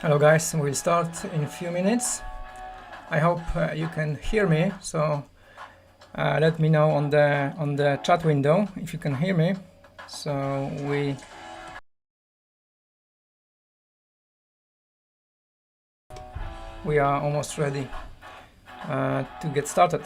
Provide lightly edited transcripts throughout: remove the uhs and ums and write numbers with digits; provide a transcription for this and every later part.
Hello guys, we'll start in a few minutes. I hope you can hear me, so let me know on the chat window if you can hear me. So we are almost ready to get started.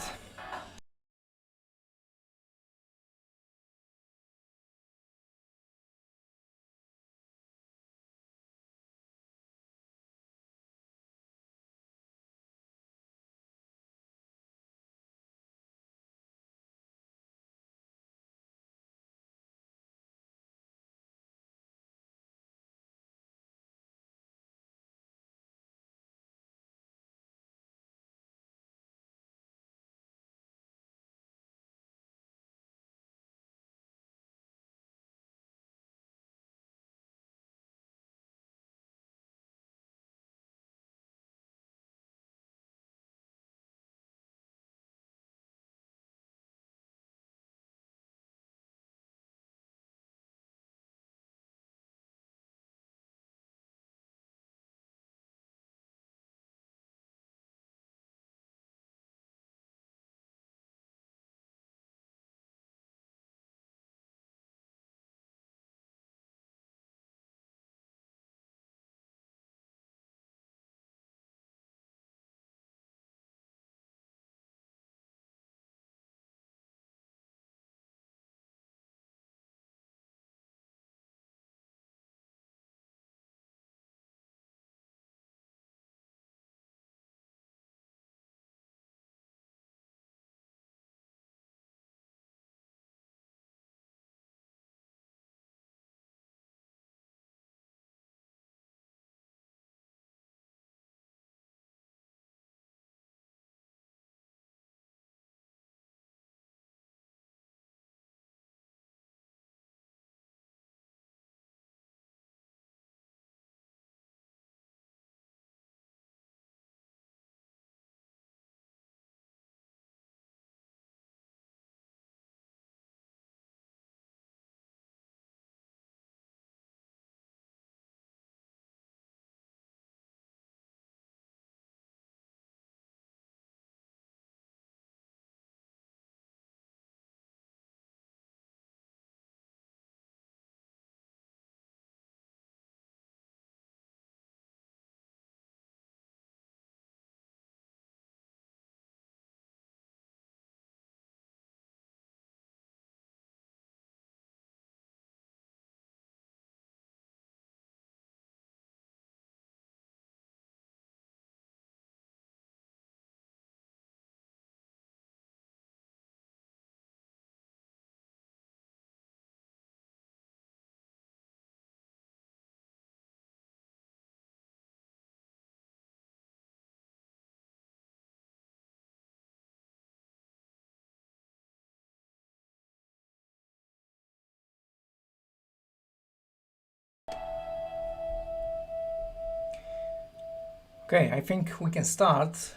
Okay, I think we can start.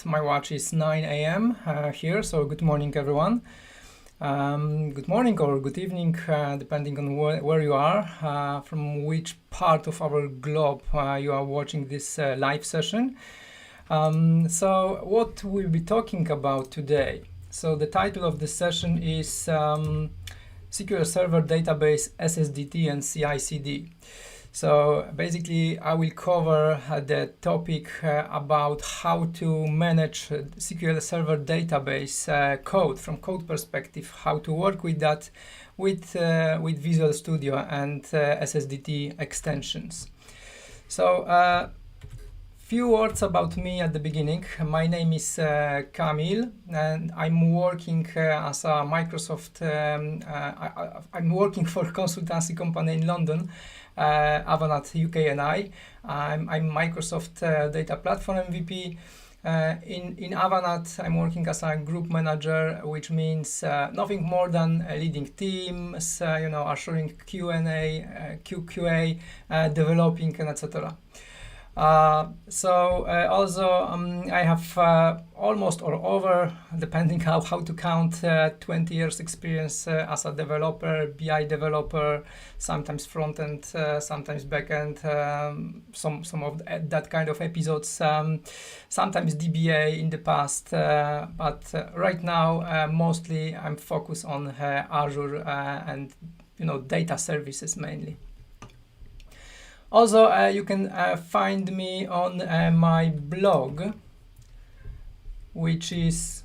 My watch is 9 a.m. Here, so good morning everyone. Good morning or good evening, depending on where you are, from which part of our globe you are watching this live session. So what we'll be talking about today. So the title of this session is SQL Server Database, SSDT and CI/CD. So basically, I will cover the topic about how to manage SQL Server Database code from code perspective, how to work with that with Visual Studio and SSDT extensions. So few words about me at the beginning. My name is Kamil, and I'm working as a Microsoft. I'm working for a consultancy company in London, Avanade UK, and I'm Microsoft Data Platform MVP. In Avanade, I'm working as a group manager, which means nothing more than leading teams, assuring Q&A, QA, developing, and etc. Also I have almost or over, depending how to count, 20 years experience as a developer, BI developer, sometimes front end, sometimes back end, some of that kind of episodes, sometimes DBA in the past, but right now mostly I'm focused on Azure and data services mainly. Also, you can find me on my blog, which is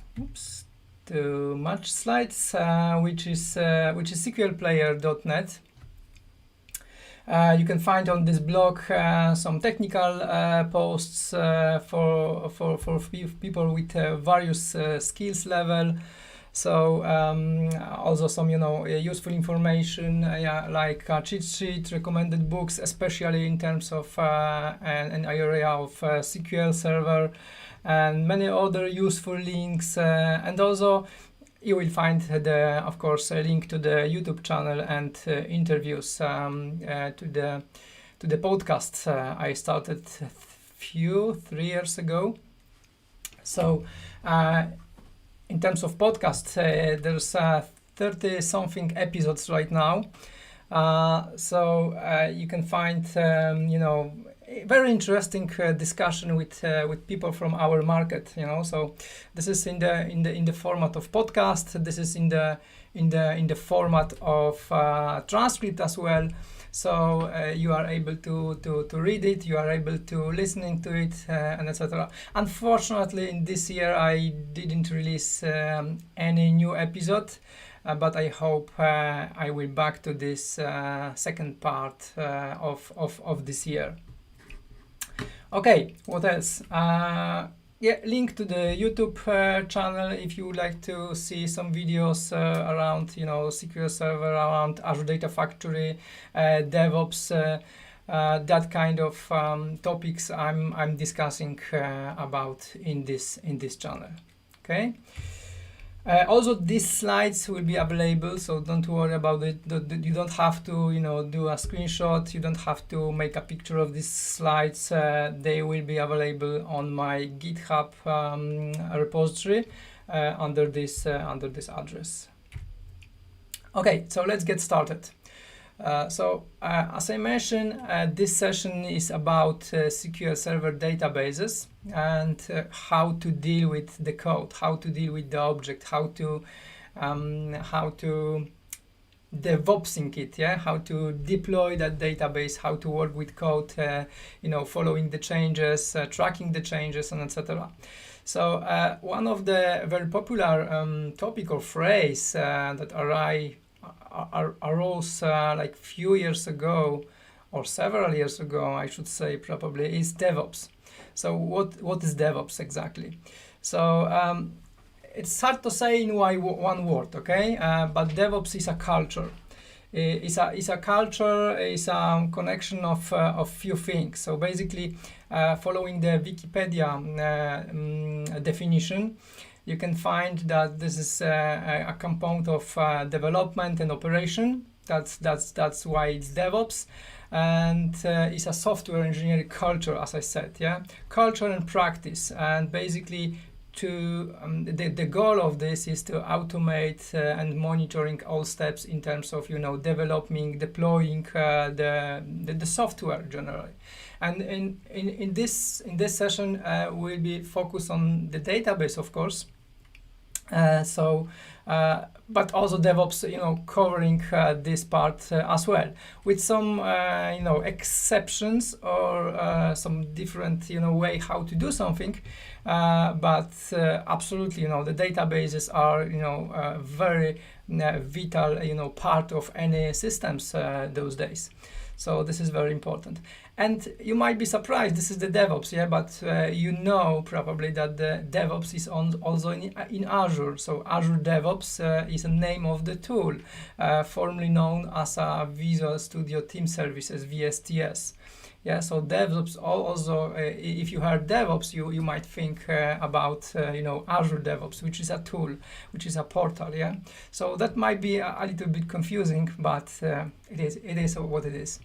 too much slides, which is SQLPlayer.net. You can find on this blog some technical posts for people with various skills level. So also some useful information, like cheat sheet, recommended books, especially in terms of an area of SQL Server, and many other useful links. And also you will find of course a link to the YouTube channel and interviews to the podcast I started 3 years ago. So in terms of podcasts, there's 30 something episodes right now. So you can find very interesting discussion with people from our market. So this is in the format of podcast. This is in the format of transcript as well. So you are able to read it, you are able to listening to it, and etc. Unfortunately, in this year I didn't release any new episode, but I hope I will back to this second part of this year. Okay, what else? Link to the YouTube channel if you would like to see some videos around SQL Server, around Azure Data Factory, DevOps, that kind of topics I'm discussing about in this channel. Okay. Also, these slides will be available, so don't worry about it. You don't have to, do a screenshot. You don't have to make a picture of these slides. They will be available on my GitHub repository under this address. Okay, so let's get started. As I mentioned, this session is about SQL Server databases and how to deal with the code, how to deal with the object, how to DevOpsing it, how to deploy that database, how to work with code, following the changes, tracking the changes, and etc. So one of the very popular topic or phrase that arose like few years ago, or several years ago, I should say, probably, is DevOps. So what is DevOps exactly? So it's hard to say in one word, okay? But DevOps is a culture. It's a culture. It's a connection of few things. So basically, following the Wikipedia definition, you can find that this is a compound of development and operation. That's why it's DevOps, and it's a software engineering culture, as I said, culture and practice. And basically, the goal of this is to automate and monitoring all steps in terms of developing, deploying the software generally. And in this session, we'll be focused on the database, of course. But also DevOps, covering this part as well, with some, exceptions or some different, way how to do something. But absolutely, the databases are, very vital, part of any systems those days. So this is very important. And you might be surprised, this is the DevOps, but probably that the DevOps is also in Azure. So Azure DevOps is a name of the tool, formerly known as a Visual Studio Team Services, VSTS. So DevOps also, if you heard DevOps, you might think about Azure DevOps, which is a tool, which is a portal. So that might be a little bit confusing, but it is what it is.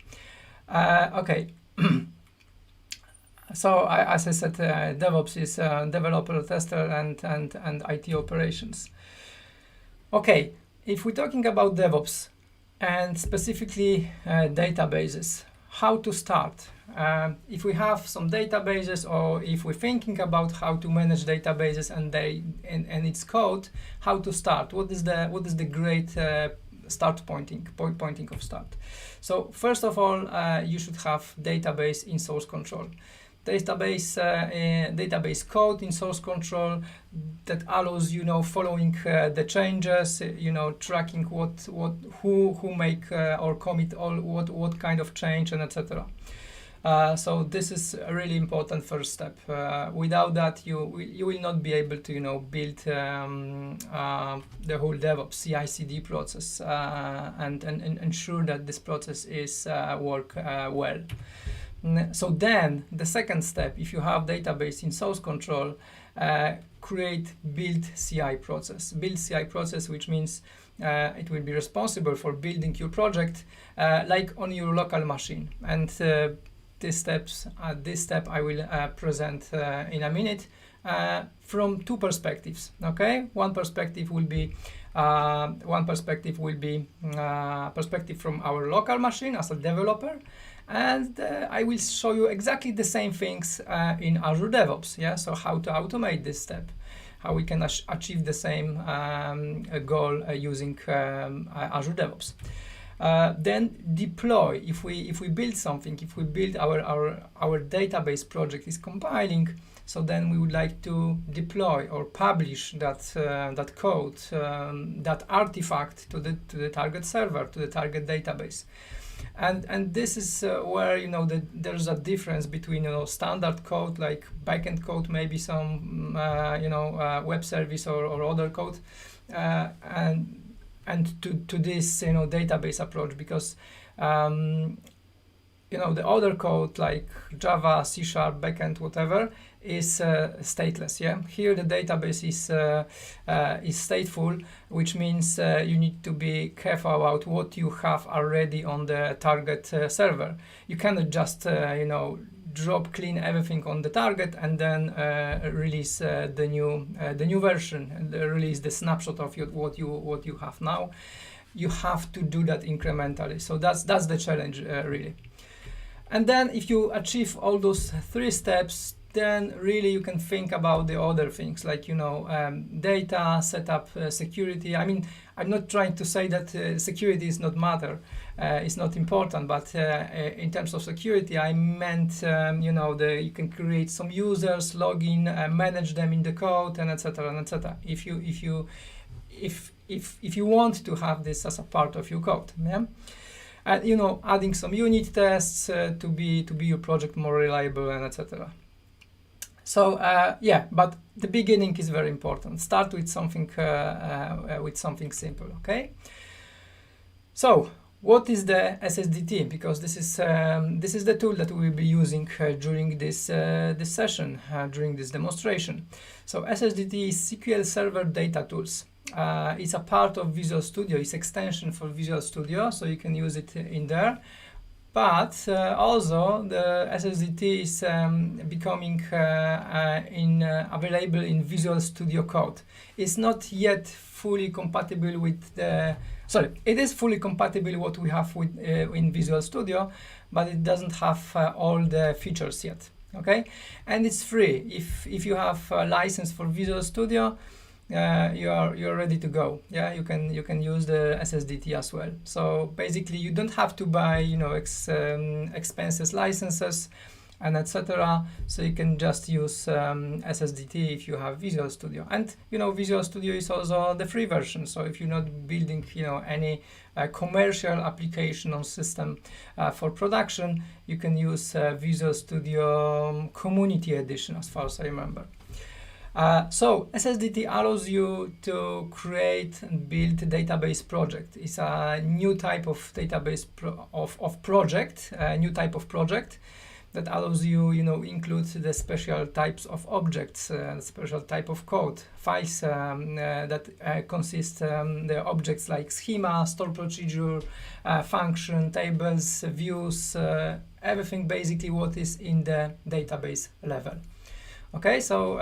Okay. So as I said, DevOps is developer, tester, and IT operations. Okay, if we're talking about DevOps and specifically databases, how to start? If we have some databases, or if we're thinking about how to manage databases and its code, how to start? What is the great start pointing of start? So first of all, you should have database in source control. Database code in source control that allows following the changes, tracking who make or commit what kind of change, and etc. So this is a really important first step. Without that, you will not be able to build the whole DevOps CI/CD process and ensure that this process is work well. So then the second step, if you have database in source control, create build CI process. Build CI process, which means it will be responsible for building your project like on your local machine. And this step I will present in a minute from two perspectives. Okay, one perspective will be perspective from our local machine as a developer. And I will show you exactly the same things in Azure DevOps. Yeah, so how to automate this step, how we can achieve the same goal using Azure DevOps. Then deploy. If we build something, if we build our database project is compiling, so then we would like to deploy or publish that code, that artifact to the target server, to the target database. And this is where there's a difference between standard code like backend code, maybe some web service or other code, and to this database approach, because the other code like Java, C#, backend, whatever is stateless. Yeah, here the database is stateful, which means you need to be careful about what you have already on the target server. You cannot just drop clean everything on the target and then release the new version and release the snapshot of what you have now. You have to do that incrementally. So that's the challenge really. And then if you achieve all those three steps, then really you can think about the other things like data setup, security. I mean, I'm not trying to say that security is not matter, it's not important, but in terms of security, I meant you can create some users, login, manage them in the code, and etc. and etc. If you want to have this as a part of your code, yeah. And adding some unit tests to be your project more reliable, and etc. So yeah, but the beginning is very important. Start with something simple. Okay. So what is the SSDT? Because this is the tool that we will be using during this session, during this demonstration. So SSDT is SQL Server Data Tools. It's a part of Visual Studio. It's extension for Visual Studio, so you can use it in there. But also the SSDT is becoming available in Visual Studio Code. It's not yet fully compatible with the. Sorry, it is fully compatible what we have with in Visual Studio, but it doesn't have all the features yet. Okay, and it's free. If you have a license for Visual Studio, you're ready to go. Yeah, you can use the SSDT as well. So basically, you don't have to buy expensive licenses and etc. So you can just use SSDT if you have Visual Studio. And Visual Studio is also the free version. So if you're not building any commercial application or system for production, you can use Visual Studio Community Edition, as far as I remember. So SSDT allows you to create and build a database project. It's a new type of database project, a new type of project, that allows you, include the special types of objects, special type of code, files that consist the objects like schema, store procedure, function, tables, views, everything basically what is in the database level. Okay, so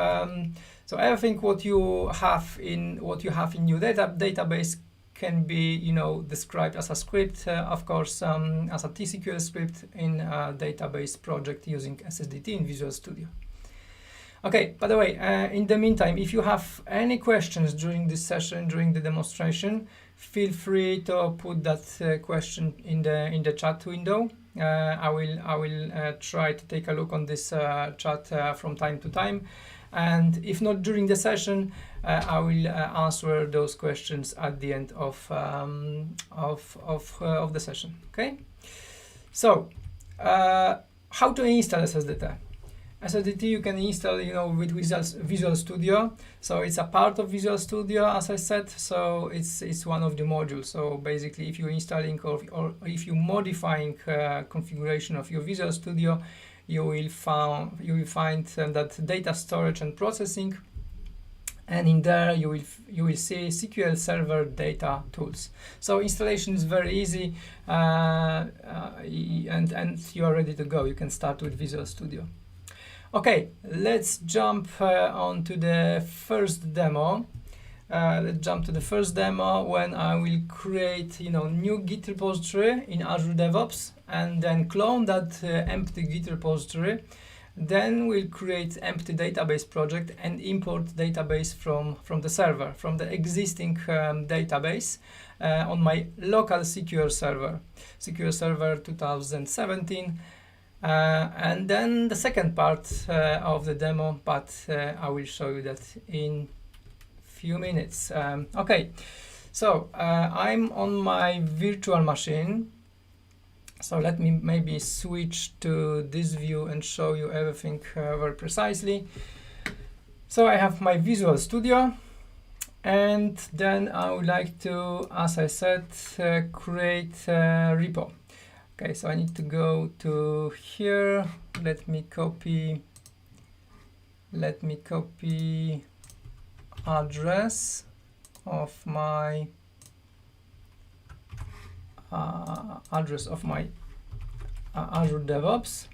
everything what you have in your database can be described as a script, of course, as a TSQL script in a database project using SSDT in Visual Studio. Okay, by the way, in the meantime, if you have any questions during this session, during the demonstration, feel free to put that question in the chat window. I will try to take a look on this chat from time to time, and if not during the session, I will answer those questions at the end of the session. Okay. So, how to install SSDT? SSDT you can install, with Visual Studio. So it's a part of Visual Studio, as I said. So it's one of the modules. So basically, if you're installing or if you're modifying configuration of your Visual Studio, you will find that data storage and processing, and in there you will see SQL Server Data Tools. So installation is very easy, and you are ready to go. You can start with Visual Studio. Okay, let's jump onto the first demo. Let's jump to the first demo when I will create, new Git repository in Azure DevOps, and then clone that empty Git repository. Then we'll create empty database project and import database from the server, from the existing database on my local SQL server, SQL Server 2017. And then the second part of the demo, but I will show you that in few minutes. Okay, so I'm on my virtual machine. So let me maybe switch to this view and show you everything very precisely. So I have my Visual Studio, and then I would like to, as I said, create a repo. Okay, so I need to go to here. Let me copy address of my Azure DevOps.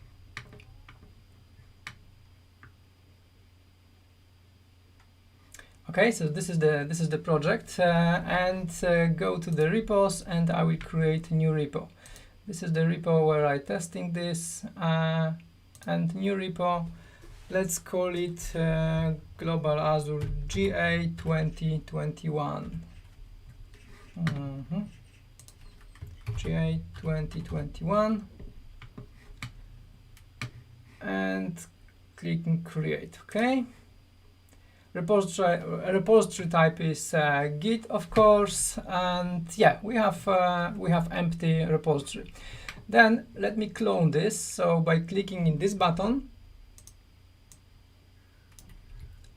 Okay, so this is the project, and go to the repos, and I will create a new repo. This is the repo where I'm testing this, and new repo. Let's call it Global Azure GA 2021. GA 2021, and clicking create. Okay. Repository type is Git, of course, and yeah, we have empty repository. Then let me clone this. So by clicking in this button,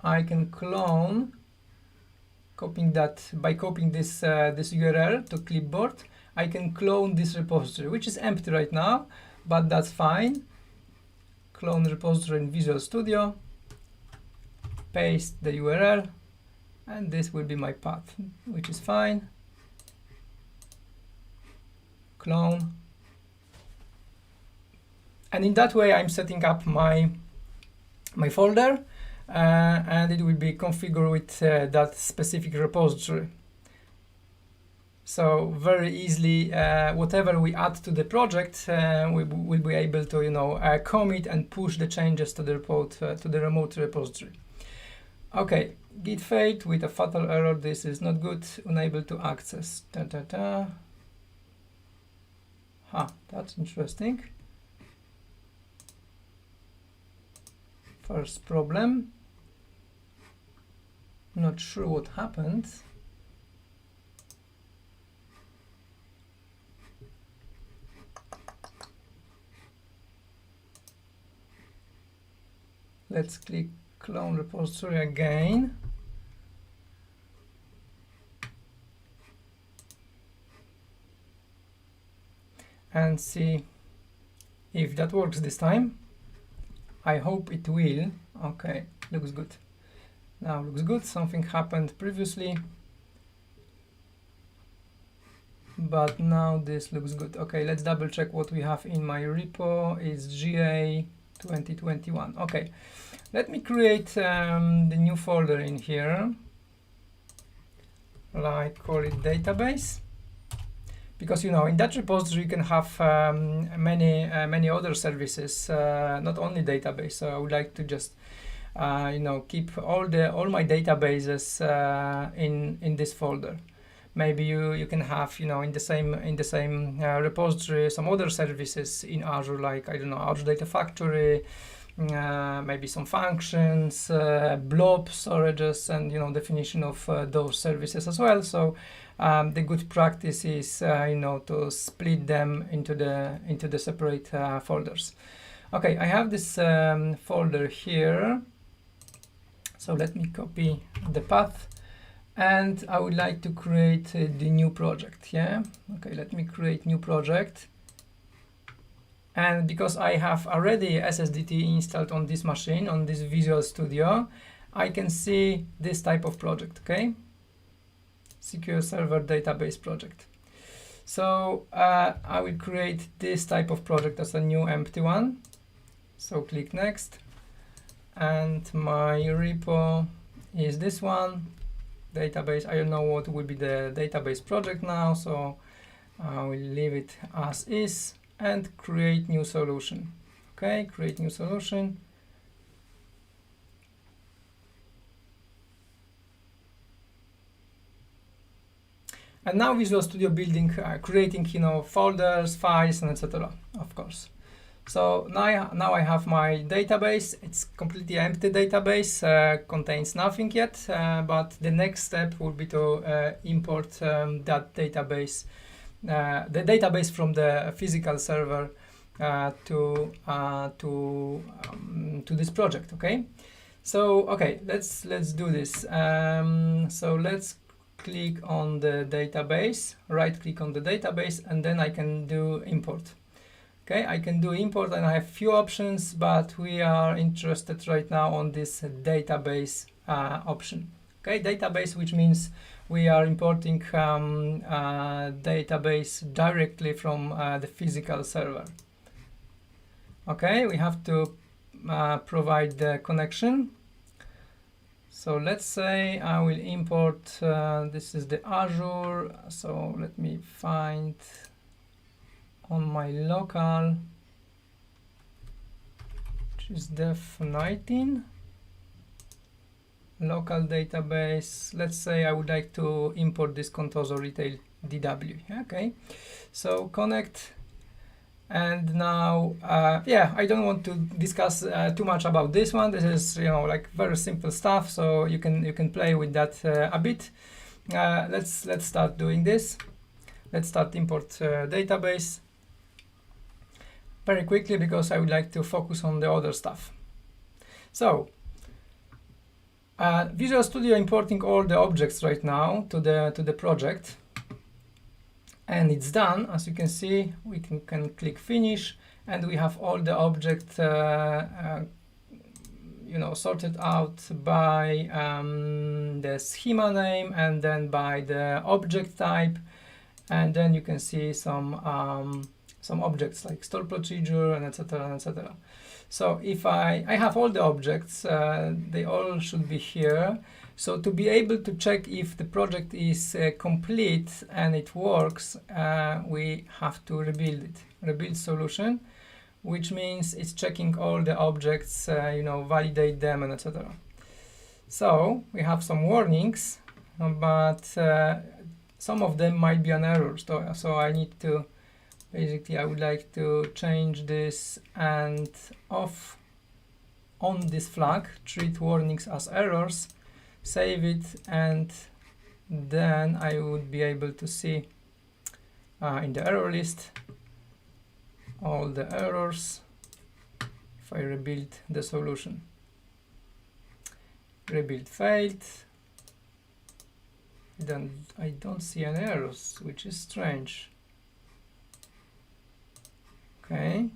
I can clone, copying this this URL to clipboard. I can clone this repository, which is empty right now, but that's fine. Clone repository in Visual Studio, paste the URL, and this will be my path, which is fine. Clone. And in that way, I'm setting up my folder, and it will be configured with that specific repository. So very easily, whatever we add to the project, we will be able to, commit and push the changes to the remote repository. Okay, git failed with a fatal error. This is not good. Unable to access. That's interesting. First problem. Not sure what happened. Let's click clone repository again. And see if that works this time. I hope it will. Okay, looks good. Now looks good. Something happened previously, but now this looks good. Okay, let's double check what we have in my repo. Is GA 2021. Okay, let me create the new folder in here. Like call it database, because you know in that repository you can have many other services, not only database. So I would like to just you know, keep all my databases in this folder. Maybe you can have, you know, in the same repository some other services in Azure, like I don't know, Azure Data Factory, maybe some functions, blob storages, and you know, definition of those services as well. So the good practice is you know, to split them into the separate folders. Okay, I have this folder here. So let me copy the path, and I would like to create the new project. Yeah. Okay, let me create new project. And because I have already SSDT installed on this machine, on this Visual Studio, I can see this type of project. Okay, SQL Server Database project. So I will create this type of project as a new empty one. So click next. And my repo is this one, database. I don't know what will be the database project now, so I will leave it as is and create new solution. Okay, create new solution. And now Visual Studio building, creating, you know, folders, files, and etc. Of course. So now I have my database. It's completely empty database, contains nothing yet, but the next step would be to import that database, the database from the physical server to this project. Okay, so okay, let's do this. So let's click on the database, right click on the database, and then I can do import. Okay, I can do import and I have few options, but we are interested right now on this database option. Okay, database, which means we are importing database directly from the physical server. Okay, we have to provide the connection. So let's say I will import, this is the Azure, so let me find on my local, which is def19, local database. Let's say I would like to import this Contoso Retail DW. Okay, so connect, and now yeah, I don't want to discuss too much about this one. This is, you know, like very simple stuff, so you can play with that a bit. Let's start doing this. Let's start import database very quickly, because I would like to focus on the other stuff. So Visual Studio importing all the objects right now to the project, and it's done. As you can see, we can click finish, and we have all the objects you know, sorted out by the schema name, and then by the object type, and then you can see some objects like store procedure and etc. etc. So if I have all the objects, they all should be here. So to be able to check if the project is complete and it works, we have to rebuild it, rebuild solution, which means it's checking all the objects, you know, validate them and etc. So we have some warnings, but some of them might be an error. So I need to, basically, I would like to change this and off on this flag, treat warnings as errors, save it, and then I would be able to see in the error list all the errors if I rebuild the solution. Rebuild failed. I don't see any errors, which is strange. Okay,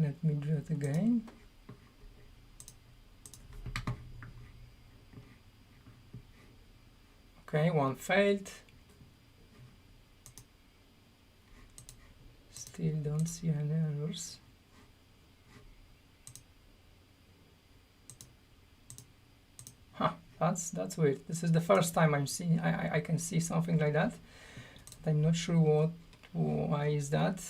Let me do it again. Okay, one failed. Still don't see any errors. Huh, that's weird. This is the first time I'm seeing I can see something like that. But I'm not sure why is that.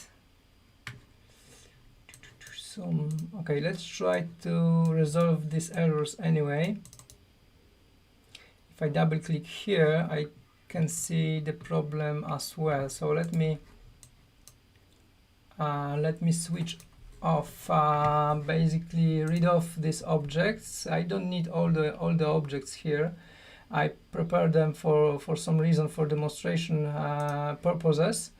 So okay, let's try to resolve these errors anyway. If I double click here, I can see the problem as well. So let me switch off, basically rid of these objects. I don't need all the objects here. I prepare them for some reason, for demonstration purposes,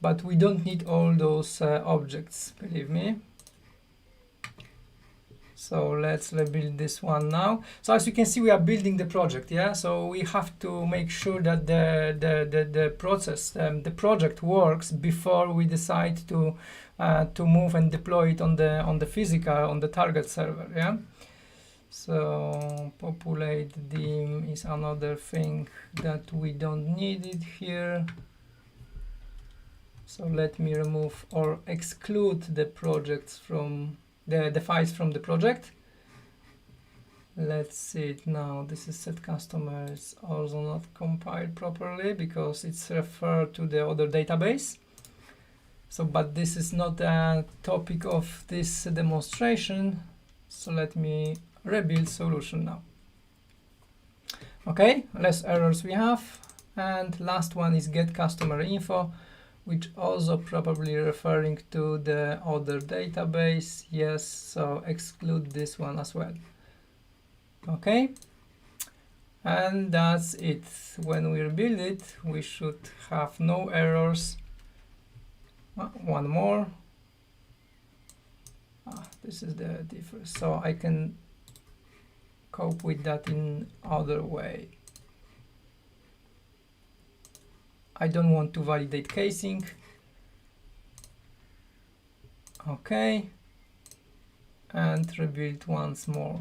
but we don't need all those objects, believe me. So let's rebuild this one now. So as you can see, we are building the project, yeah. So we have to make sure that the process, the project works before we decide to move and deploy it on the physical, on the target server, yeah. So populate dim is another thing that we don't need it here. So let me remove or exclude the projects from the files from the project. Let's see it now. This is set customer. It's also not compiled properly because it's referred to the other database. So, but this is not a topic of this demonstration. So let me rebuild solution now. Okay, less errors we have. And last one is get customer info, which also probably referring to the other database. Yes, so exclude this one as well. Okay, and that's it. When we rebuild it, we should have no errors. One more. This is the difference, so I can cope with that in other way. I don't want to validate casing. Okay, and rebuild once more.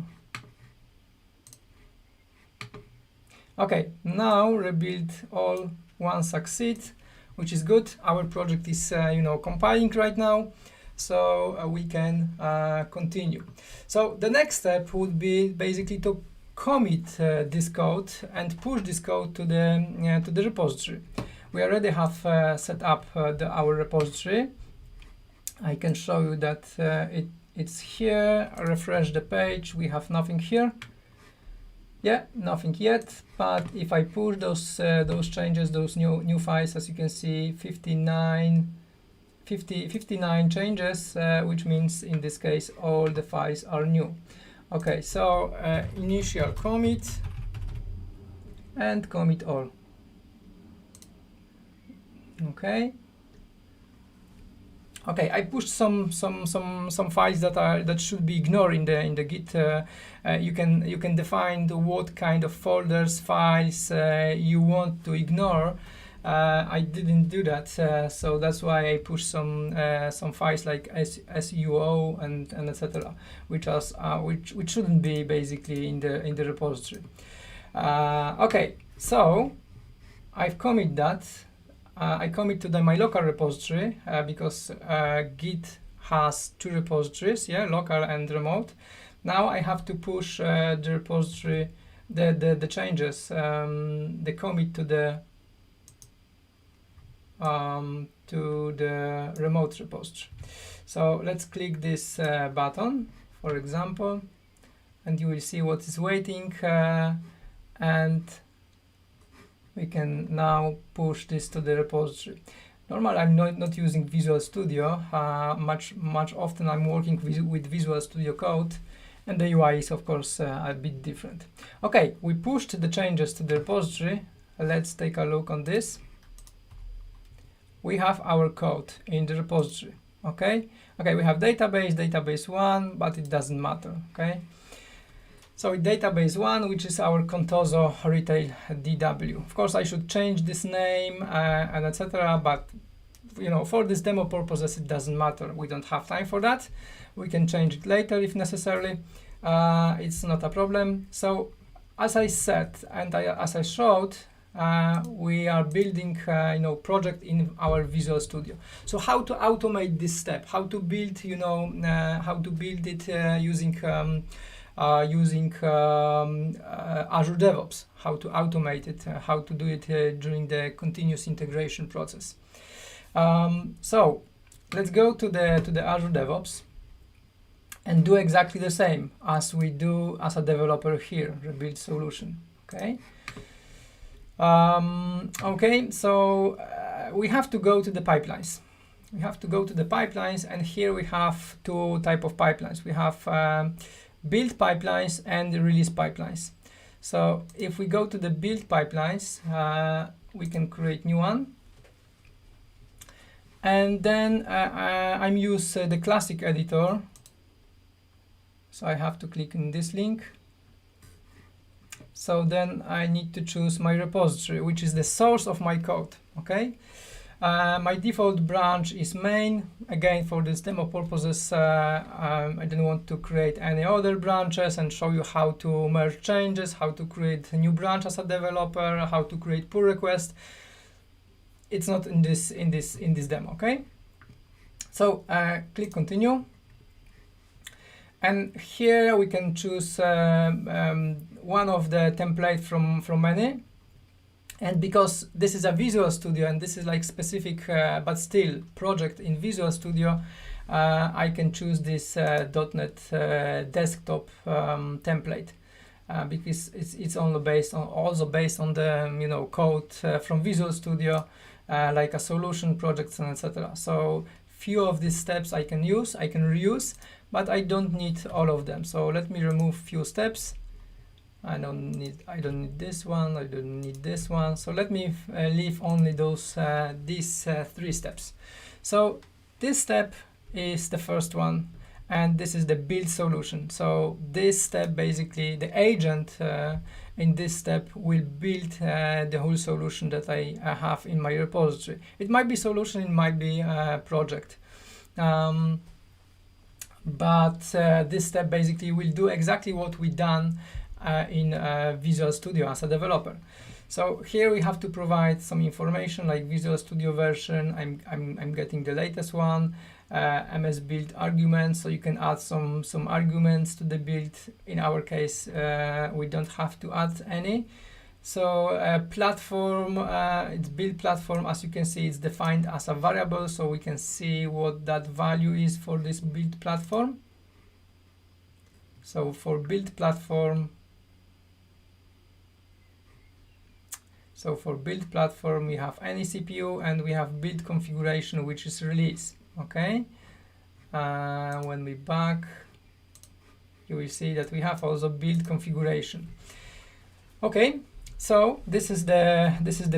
Okay, now rebuild all one succeed, which is good. Our project is compiling right now, so we can continue. So the next step would be basically to commit this code and push this code to the repository. We already have set up our repository. I can show you that it's here. Refresh the page. We have nothing here. Yeah, nothing yet. But if I push those changes, those new files, as you can see, 59 changes, which means in this case all the files are new. Okay, so initial commit and commit all. Okay. Okay, I pushed some files that should be ignored in the Git. You can define what kind of folders, files you want to ignore. I didn't do that, so that's why I pushed some files like SUO and etc., which shouldn't be basically in the repository. Okay, so I've committed that. I commit to my local repository because Git has two repositories, yeah, local and remote. Now I have to push the repository, the changes, the commit to the remote repository. So let's click this button, for example, and you will see what is waiting, and we can now push this to the repository. Normally, I'm not using Visual Studio. Much often I'm working with Visual Studio Code, and the UI is of course a bit different. Okay, we pushed the changes to the repository. Let's take a look on this. We have our code in the repository. Okay, we have database 1, but it doesn't matter. Okay. So database 1, which is our Contoso retail DW. Of course, I should change this name and etc. But for this demo purposes, it doesn't matter. We don't have time for that. We can change it later if necessary. It's not a problem. So as I said, and as I showed, we are building project in our Visual Studio. So how to automate this step? How to build it using Azure DevOps? How to automate it? How to do it during the continuous integration process? So let's go to the Azure DevOps and do exactly the same as we do as a developer here, rebuild solution. Okay. Okay, so we have to go to the pipelines. We have to go to the pipelines, and here we have two types of pipelines. We have build pipelines and release pipelines. So if we go to the build pipelines, we can create new one. And then I'm use the classic editor. So I have to click in this link. So then I need to choose my repository, which is the source of my code, okay? My default branch is main. Again, for this demo purposes, I don't want to create any other branches and show you how to merge changes, how to create a new branch as a developer, how to create pull request. It's not in this demo, okay? So click continue. And here we can choose one of the template from many. And because this is a Visual Studio and this is like specific but still project in Visual Studio, I can choose this .NET desktop template because it's only based on the code from Visual Studio, like a solution projects and etc. So few of these steps I can reuse, but I don't need all of them. So let me remove few steps. I don't need this one. I don't need this one. So let me leave only these three steps. So this step is the first one, and this is the build solution. So this step, basically, the agent in this step will build the whole solution that I have in my repository. It might be solution, it might be project. But this step basically will do exactly what we done in Visual Studio as a developer. So here we have to provide some information like Visual Studio version. I'm getting the latest one. MS build arguments, so you can add some arguments to the build. In our case, we don't have to add any. So platform, it's build platform. As you can see, it's defined as a variable, so we can see what that value is for this build platform. So for build platform, we have any CPU and we have build configuration, which is release. Okay. When we back, you will see that we have also build configuration. Okay. So this is the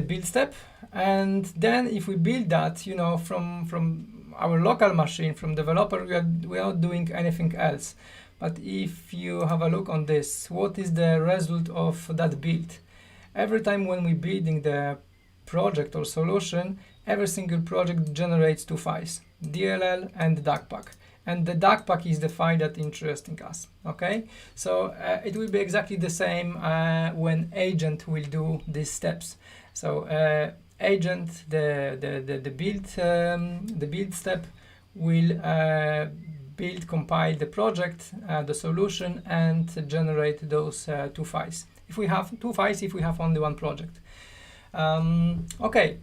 build step, and then if we build that, from our local machine, from developer, we are not doing anything else. But if you have a look on this, what is the result of that build? Every time when we're building the project or solution, every single project generates two files, DLL and DACPAC. And the DACPAC is the file that interesting us. Okay, so it will be exactly the same when agent will do these steps. So agent, the build step will compile the project, the solution, and generate those two files. If we have two files, if we have only one project. Okay,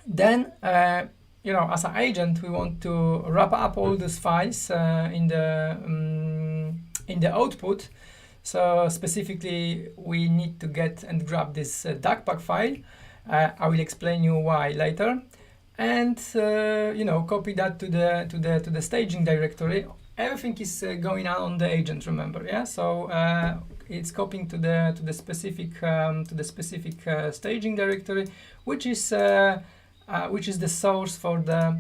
then as an agent, we want to wrap up all these files in the output. So specifically, we need to get and grab this DACPAC file. I will explain you why later, and copy that to the staging directory. Everything is going on the agent. Remember, yeah. So it's copying to the specific staging directory, which is the source for the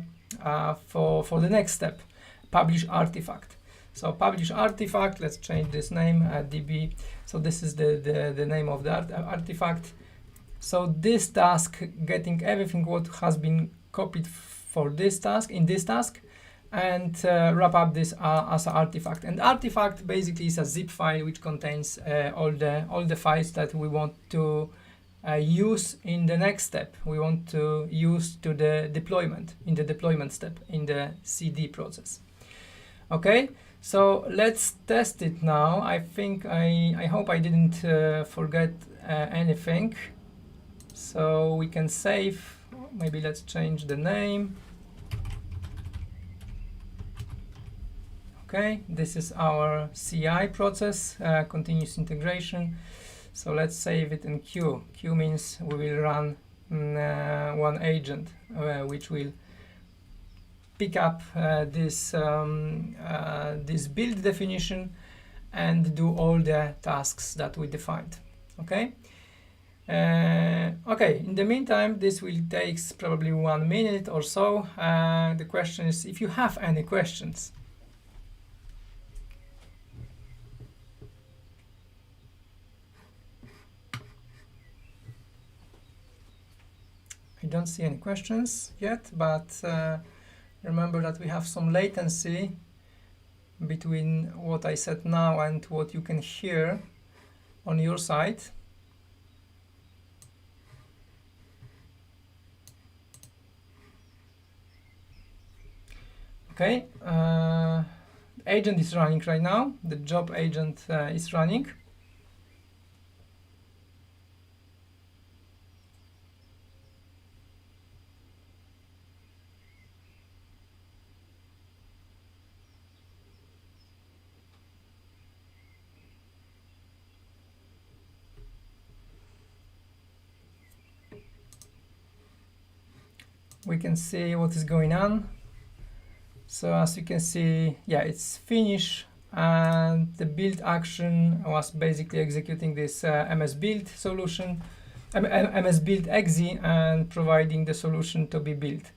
next step, publish artifact. So publish artifact, let's change this name, DB. So this is the name of the artifact. So this task, getting everything what has been copy it for this task, in this task, and wrap up this as an artifact. And artifact basically is a zip file which contains all the files that we want to use in the next step. We want to use to the deployment, in the deployment step, in the CD process. Okay, so let's test it now. I think I hope I didn't forget anything. So we can save. Maybe let's change the name. Okay, this is our CI process, continuous integration. So let's save it in queue. Queue means we will run one agent, which will pick up this build definition and do all the tasks that we defined. Okay. Okay. In the meantime, this will take probably 1 minute or so. The question is, if you have any questions. I don't see any questions yet, but remember that we have some latency between what I said now and what you can hear on your side. Okay, agent is running right now. The job agent is running. We can see what is going on. So as you can see, yeah, it's finished, and the build action was basically executing this MS build solution, MS build exe, and providing the solution to be built.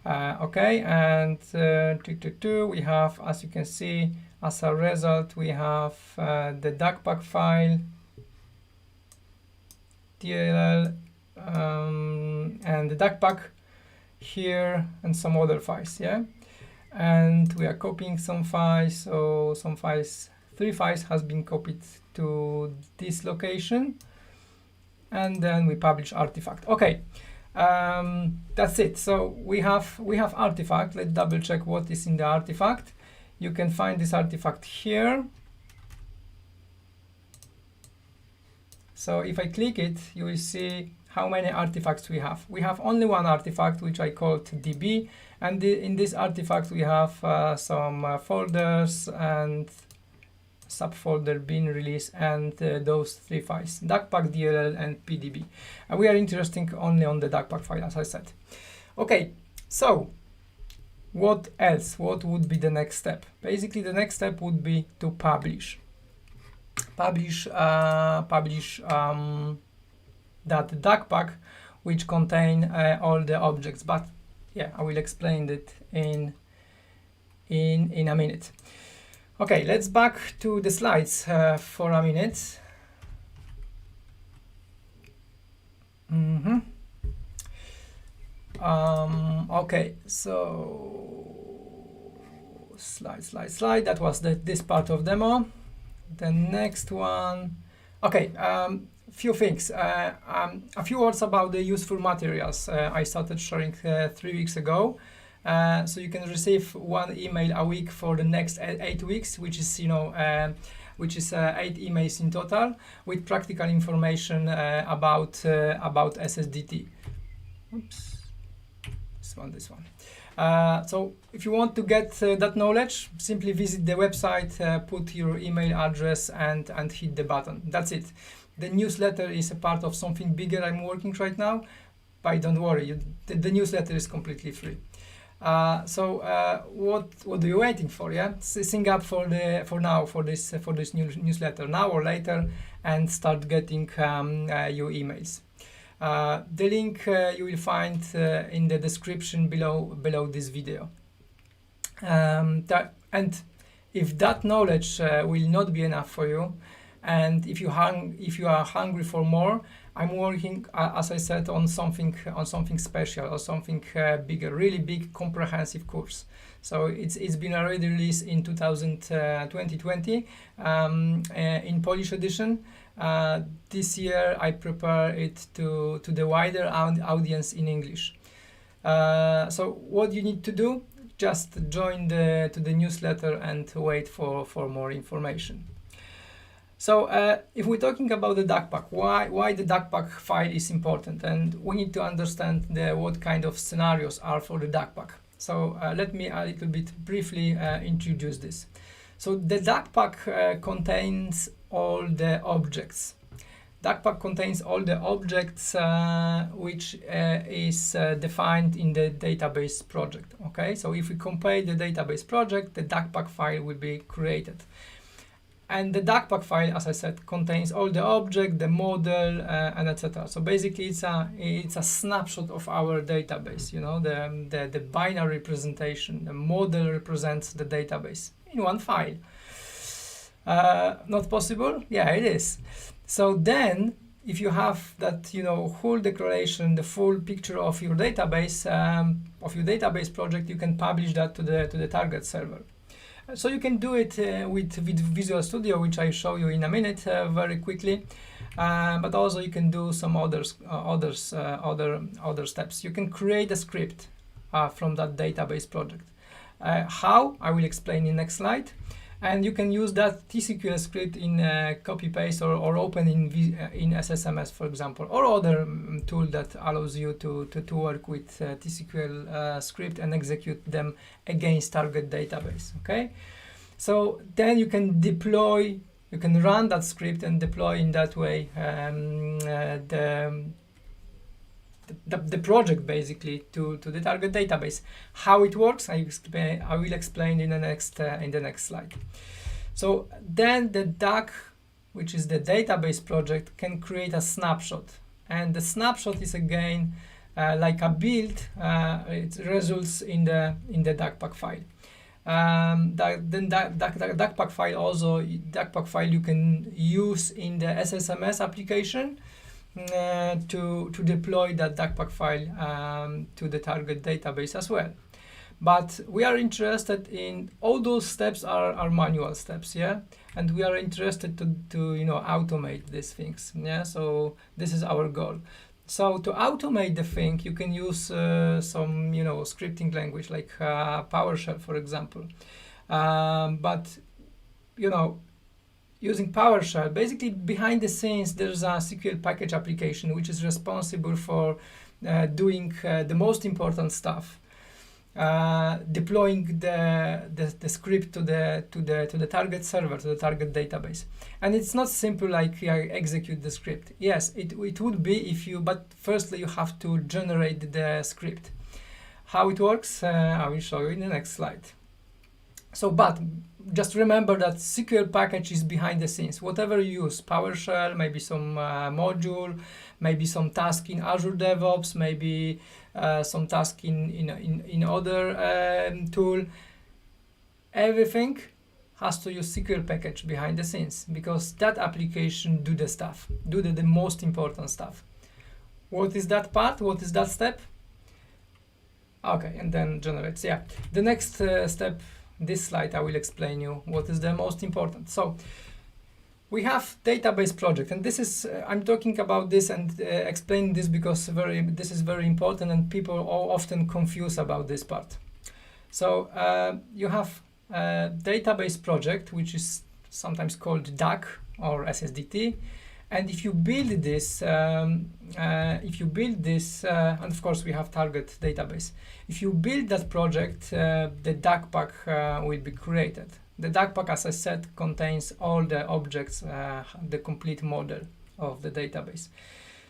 Okay, and we have, as you can see, as a result, we have the DACPAC file, DLL, and the DACPAC here, and some other files. Yeah, and we are copying some files. So some files, 3 files has been copied to this location, and then we publish artifact. Okay, that's it. So we have artifact. Let's double check what is in the artifact. You can find this artifact here. So if I click it, you will see how many artifacts we have. We have only one artifact, which I called DB, and in this artifact we have some folders and subfolder bin release, and those 3 files, DACPAC, DLL, and PDB. And we are interested only on the DACPAC file, as I said. Okay, so what else? What would be the next step? Basically, the next step would be to publish that DACPAC, which contain all the objects. But yeah, I will explain it in a minute. Okay, let's back to the slides for a minute. Okay, so slide. That was this part of demo. The next one. Okay, few things. A few words about the useful materials I started sharing 3 weeks ago. So you can receive 1 email a week for the next 8 weeks, which is 8 emails in total with practical information about SSDT. Oops, this one. So if you want to get that knowledge, simply visit the website, put your email address, and hit the button. That's it. The newsletter is a part of something bigger I'm working right now, but don't worry, the newsletter is completely free. So what are you waiting for? Yeah, sign up for this newsletter now or later, and start getting your emails. The link you will find in the description below this video. And if that knowledge will not be enough for you, and if you are hungry for more, I'm working, as I said, on something special or something bigger, really big, comprehensive course. So it's been already released in 2020 in Polish edition. This year I prepare it to the wider audience in English. So what you need to do, just join to the newsletter and wait for more information. So if we're talking about the DACPAC, why the DACPAC file is important, and we need to understand what kind of scenarios are for the DACPAC. So let me a little bit briefly introduce this. So the DACPAC contains all the objects. DACPAC contains all the objects which is defined in the database project. Okay, so if we compare the database project, the DACPAC file will be created. And the DACPAC file, as I said, contains all the object, the model, and etc. So basically, it's a snapshot of our database. You know, the binary representation. The model represents the database in one file. Not possible? Yeah, it is. So then, if you have that, you know, whole declaration, the full picture of your database project, you can publish that to the target server. So you can do it with Visual Studio, which I show you in a minute very quickly. But also you can do some other steps. You can create a script from that database project. How? I will explain in next slide. And you can use that TSQL script in copy paste or open in SSMS, for example, or other tool that allows you to work with TSQL script and execute them against target database. Okay, so then you can deploy, you can run that script and deploy in that way the project basically to the target database. How it works, I will explain in the next slide. So then the DAC, which is the database project, can create a snapshot, and the snapshot is again like a build. It results in the DACPAC file. DACPAC file also DACPAC file you can use in the SSMS application to deploy that DACPAC file to the target database as well. But we are interested in all those steps are manual steps, yeah, and we are interested to you know, automate these things, yeah. So this is our goal. So to automate the thing, you can use some, you know, scripting language like PowerShell, for example. But you know, using PowerShell, basically behind the scenes, there's a SQL package application which is responsible for doing the most important stuff, deploying the script to the target server, to the target database. And it's not simple like execute the script. Yes, it would be if you, but firstly you have to generate the script. How it works, I will show you in the next slide. So, but just remember that SQL package is behind the scenes. Whatever you use, PowerShell, maybe some module, maybe some task in Azure DevOps, maybe some task in other tool. Everything has to use SQL package behind the scenes, because that application do the stuff, do the most important stuff. What is that part? What is that step? Okay, and then generates. Yeah, the next step. This slide I will explain you what is the most important. So we have database project, and this is I'm talking about this and explaining this because this is very important, and people often confuse about this part. So you have a database project, which is sometimes called DAC or SSDT. And if you build this, and of course we have target database. If you build that project, the DACPAC will be created. The DACPAC, as I said, contains all the objects, the complete model of the database.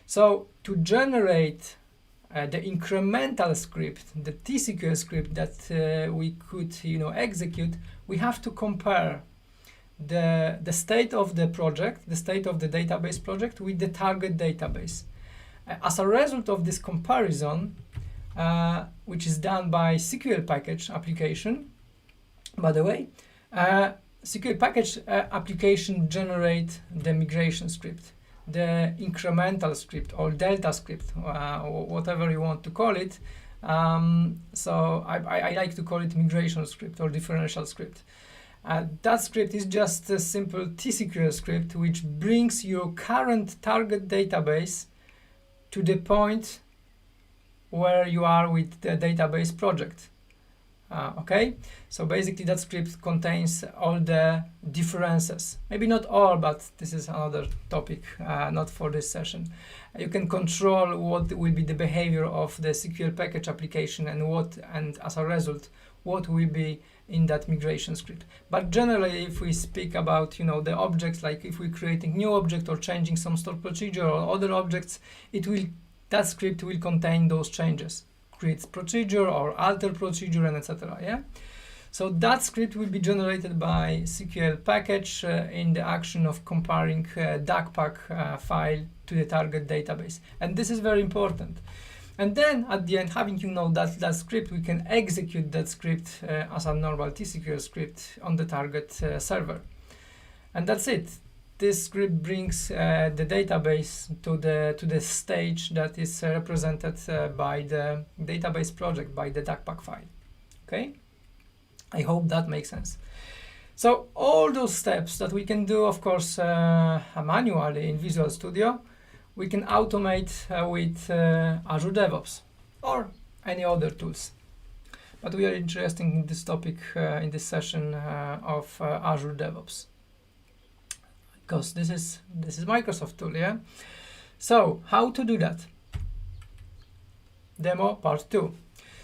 So to generate the incremental script, the TSQL script that we could, you know, execute, we have to compare the state of the project, the state of the database project with the target database. As a result of this comparison, which is done by SQL package application, by the way, SQL package application generate the migration script. the incremental script or delta script, or whatever you want to call it. So I like to call it migration script or differential script. That script is just a simple TSQL script which brings your current target database to the point where you are with the database project. Okay, so basically that script contains all the differences. Maybe not all, but this is another topic, not for this session. You can control what will be the behavior of the SQL package application and as a result, what will be in that migration script. But generally, if we speak about, you know, the objects, like if we're creating new object or changing some stored procedure or other objects, that script will contain those changes. Creates procedure or alter procedure and etc. Yeah, so that script will be generated by SQL package in the action of comparing DACPAC file to the target database, and this is very important. And then at the end, having that script, we can execute that script as a normal TSQL script on the target server, and that's it. This script brings the database to the stage that is represented by the database project, by the DACPAC file. Okay, I hope that makes sense. So all those steps that we can do, of course, manually in Visual Studio, we can automate with Azure DevOps or any other tools. But we are interested in this topic in this session of Azure DevOps, because this is Microsoft tool, yeah? So how to do that? Demo part 2.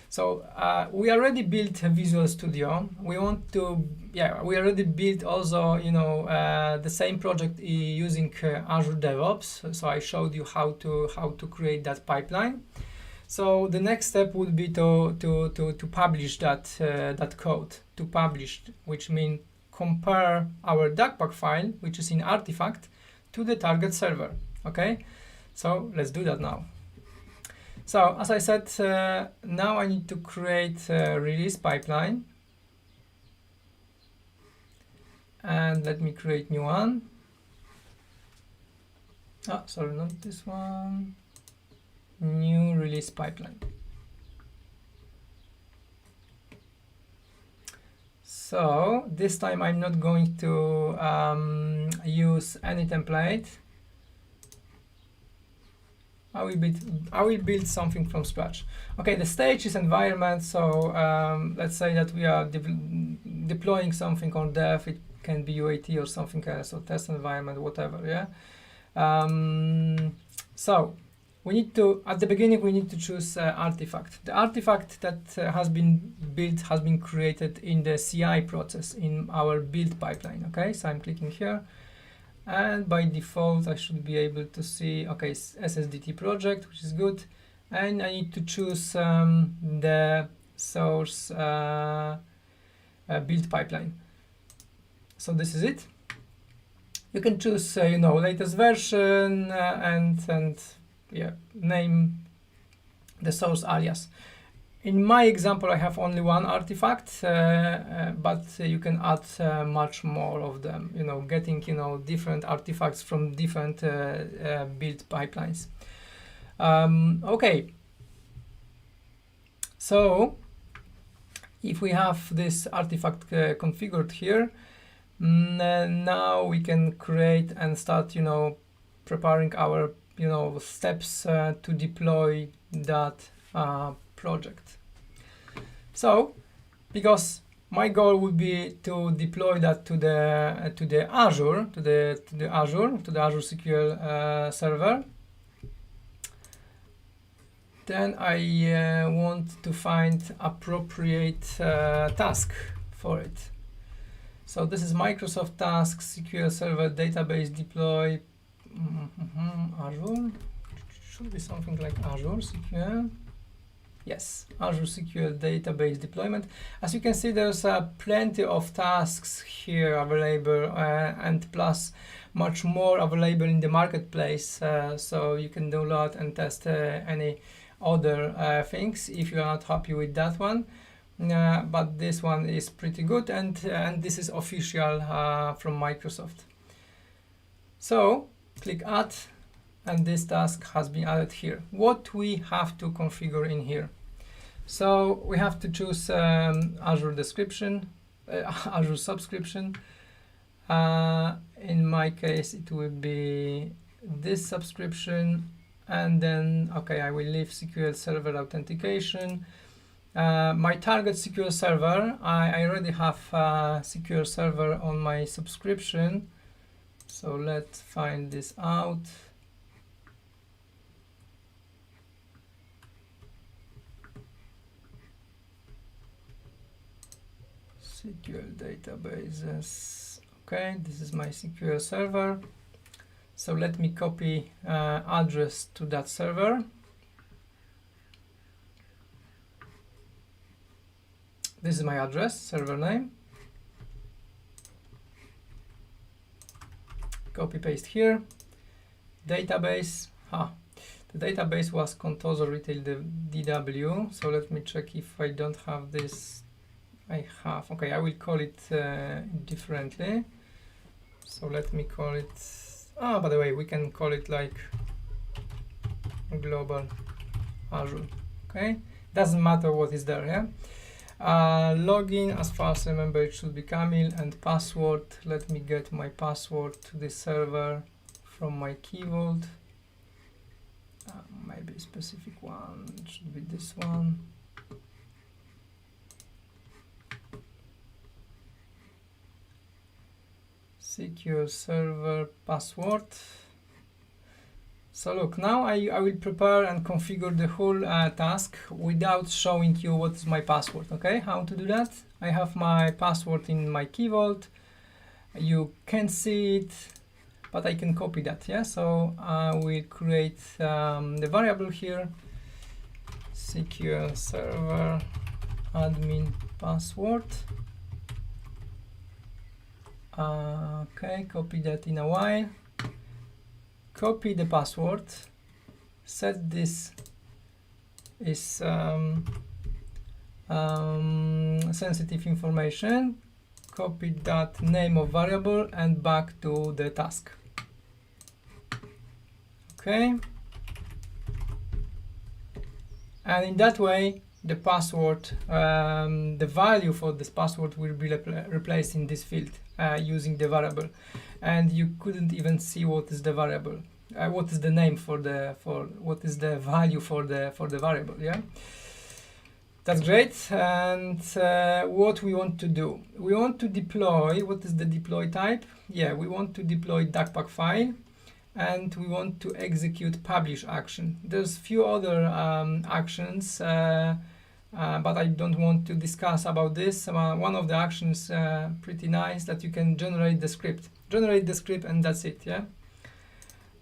So we already built Visual Studio. We already built also, the same project using Azure DevOps. So I showed you how to create that pipeline. So the next step would be to publish that code, to publish, which means compare our DACPAC file, which is in artifact, to the target server. Okay, so let's do that now. So as I said, now I need to create a release pipeline, and let me create new one. Sorry, not this one. New release pipeline. So this time I'm not going to use any template. I will build something from scratch. Okay, the stage is environment. So let's say that we are deploying something on dev. It can be UAT or something else, or test environment, whatever. Yeah. So we need to, at the beginning, we need to choose artifact. The artifact that has been built has been created in the CI process in our build pipeline. Okay, so I'm clicking here, and by default I should be able to see, okay, SSDT project, which is good, and I need to choose the source build pipeline. So this is it. You can choose, latest version and yeah, name the source alias. In my example, I have only one artifact, but you can add much more of them, getting, different artifacts from different build pipelines. Okay. So if we have this artifact configured here, now we can create and start, preparing our steps to deploy that project. So, because my goal would be to deploy that to the Azure Azure SQL Server, then I want to find appropriate task for it. So this is Microsoft task SQL Server Database deploy. Azure, should be something like Azure SQL. Yes, Azure SQL Database deployment. As you can see, there's plenty of tasks here available, and plus much more available in the marketplace. So you can download and test any other things if you are not happy with that one. But this one is pretty good, and this is official from Microsoft. So click add, and this task has been added here. What we have to configure in here? So we have to choose Azure description, Azure subscription. In my case, it will be this subscription, and then, okay, I will leave SQL Server authentication. My target SQL Server, I already have SQL Server on my subscription. So let's find this out. SQL databases. Okay, this is my SQL Server. So let me copy address to that server. This is my address, server name. Copy paste here. Database. The database was Contoso Retail DW. So let me check if I don't have this. I have. Okay, I will call it differently. So let me call it. By the way, we can call it like global Azure. Okay, doesn't matter what is there. Yeah. Login, as far as I remember, it should be Kamil, and password. Let me get my password to this server from my key vault. Maybe a specific one. It should be this one. SQL Server password. So look, now I will prepare and configure the whole task without showing you what is my password. Okay, how to do that? I have my password in my key vault. You can see it, but I can copy that. Yeah, so I will create the variable here. SQL Server admin password. Okay, copy that in a while. Copy the password, set this is sensitive information, copy that name of variable and back to the task. Okay, and in that way the password, the value for this password will be replaced in this field using the variable, and you couldn't even see what is the variable, what is the name for what is the value for the variable. Yeah, that's great. And what we want to do, we want to deploy. What is the deploy type? Yeah, we want to deploy DACPAC file, and we want to execute publish action. There's few other actions, but I don't want to discuss about this. One of the actions pretty nice, that you can generate the script, and that's it. Yeah,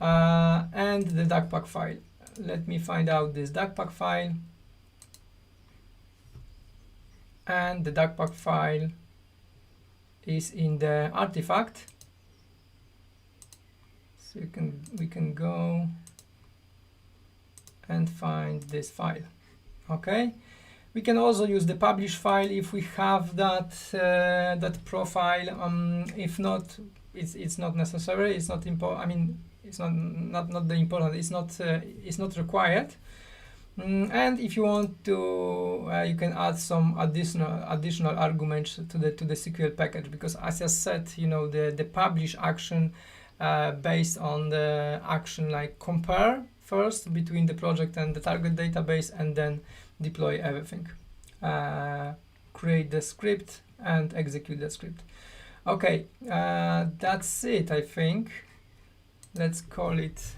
and the DACPAC file. Let me find out this DACPAC file, and the DACPAC file is in the artifact. So we can go and find this file. Okay, we can also use the publish file if we have that that profile. If not, it's not necessary. It's not important. I mean, it's not the important. It's not required. And if you want to, you can add some additional arguments to the SQL package, because as I said, you know, the publish action based on the action like compare first between the project and the target database, and then deploy everything, create the script and execute the script. Okay, that's it, I think. Let's call it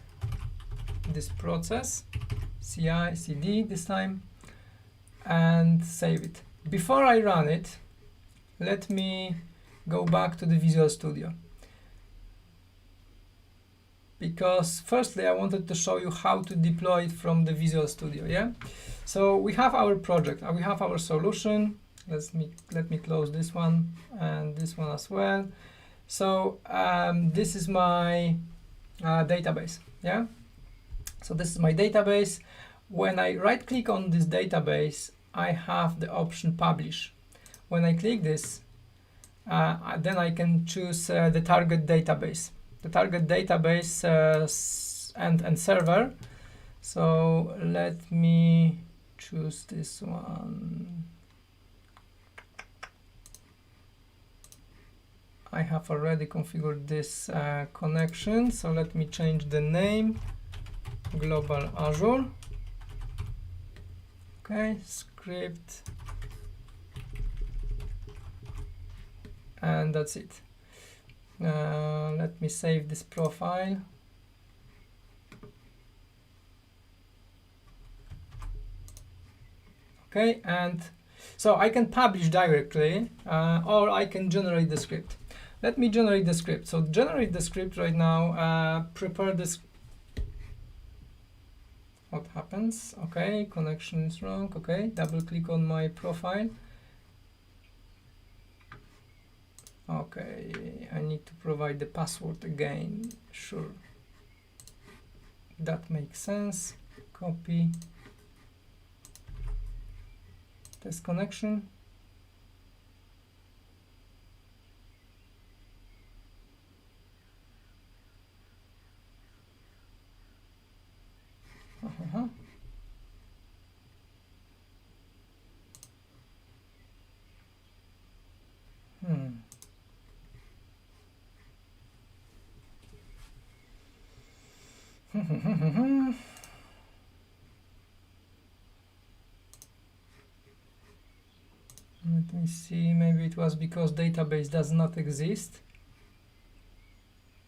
this process CI/CD this time, and save it. Before I run it, let me go back to the Visual Studio, because firstly I wanted to show you how to deploy it from the Visual Studio. Yeah, so we have our project, we have our solution. Let me close this one and this one as well. So this is my database. Yeah, so this is my database. When I right click on this database, I have the option publish. When I click this, then I can choose the target database. the target database and server. So let me choose this one. I have already configured this connection, so let me change the name, Global Azure. Okay, script, and that's it. Let me save this profile. Okay, and so I can publish directly, or I can generate the script. Let me generate the script. So generate the script right now, prepare this. What happens? Okay, connection is wrong. Okay, double click on my profile. Okay, I need to provide the password again. Sure. That makes sense. Copy. Test connection. Let me see, maybe it was because database does not exist.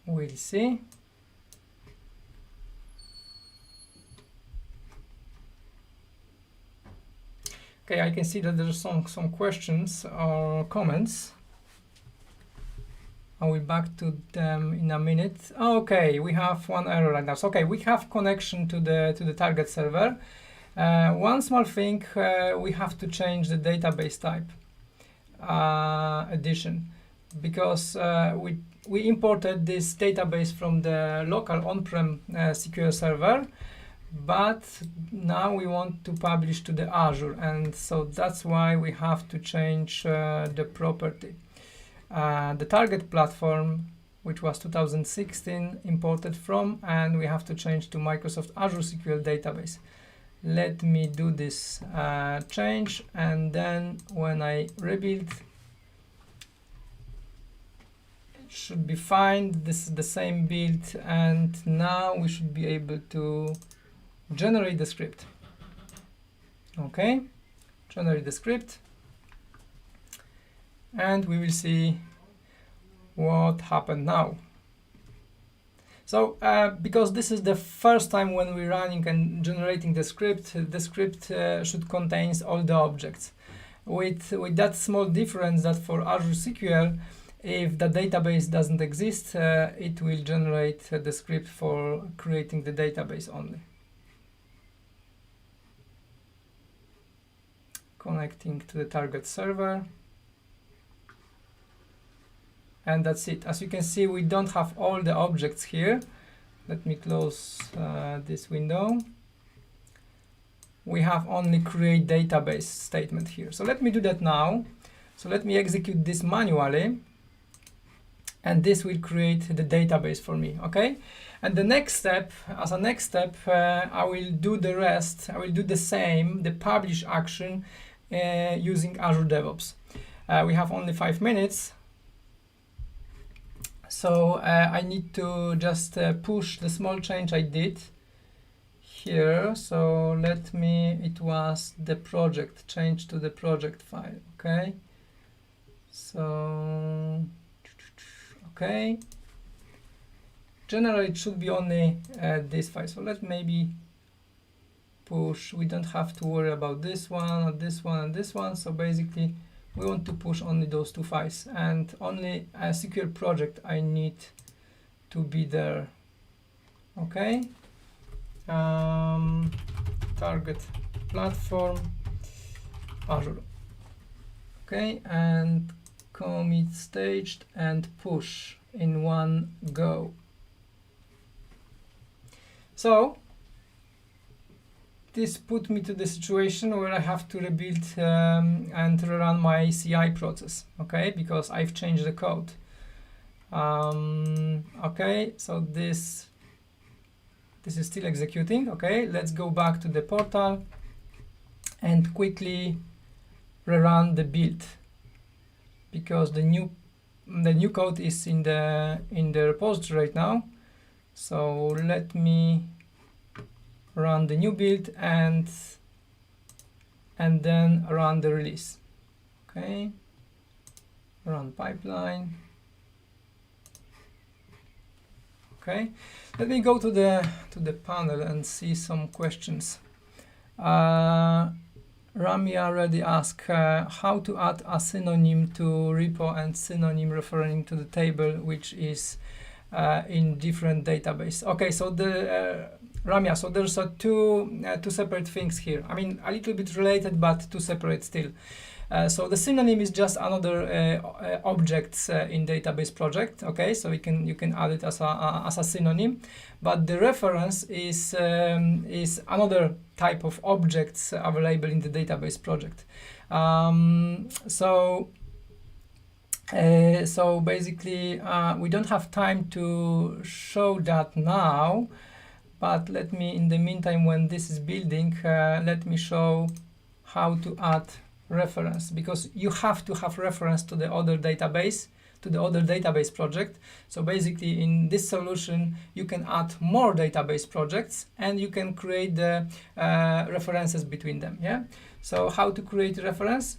We'll see. Okay, I can see that there's some questions or comments. I will back to them in a minute. Okay, we have one error like that. So, okay, we have connection to the target server. One small thing, we have to change the database type edition, because we imported this database from the local on-prem SQL server, but now we want to publish to the Azure, and so that's why we have to change the property. The target platform, which was 2016, imported from, and we have to change to Microsoft Azure SQL Database. Let me do this change, and then when I rebuild, it should be fine. This is the same build, and now we should be able to generate the script. Okay, generate the script, and we will see what happened now. So because this is the first time when we're running and generating the script should contain all the objects, with that small difference that for Azure SQL, if the database doesn't exist, it will generate the script for creating the database only. Connecting to the target server. And that's it. As you can see, we don't have all the objects here. Let me close this window. We have only create database statement here. So let me do that now. So let me execute this manually, and this will create the database for me. Okay. And the next step, as a next step, I will do the rest. I will do the same, the publish action using Azure DevOps. We have only 5 minutes. So I need to just push the small change I did here. So let me, it was the project, change to the project file. Okay. So, okay. Generally, it should be only this file. So let maybe push. We don't have to worry about this one or this one and this one. So basically, we want to push only those 2 files, and only a SQL project I need to be there. Okay. Target platform Azure. Okay, and commit staged and push in one go. So this put me to the situation where I have to rebuild and rerun my CI process, okay, because I've changed the code. Okay, so this is still executing. Okay, let's go back to the portal and quickly rerun the build, because the new code is in the repository right now. So let me run the new build and then run the release. Okay, run pipeline. Okay, let me go to the panel and see some questions. Ramya already asked how to add a synonym to repo and synonym referring to the table which is in different database. Okay, so the Ramya, so there's two separate things here. I mean, a little bit related, but two separate still. So the synonym is just another objects in database project. Okay, so you can add it as a synonym, but the reference is another type of objects available in the database project. So basically we don't have time to show that now, but let me, in the meantime, when this is building, let me show how to add reference, because you have to have reference to the other database, project. So basically in this solution you can add more database projects and you can create the references between them. Yeah, so how to create reference?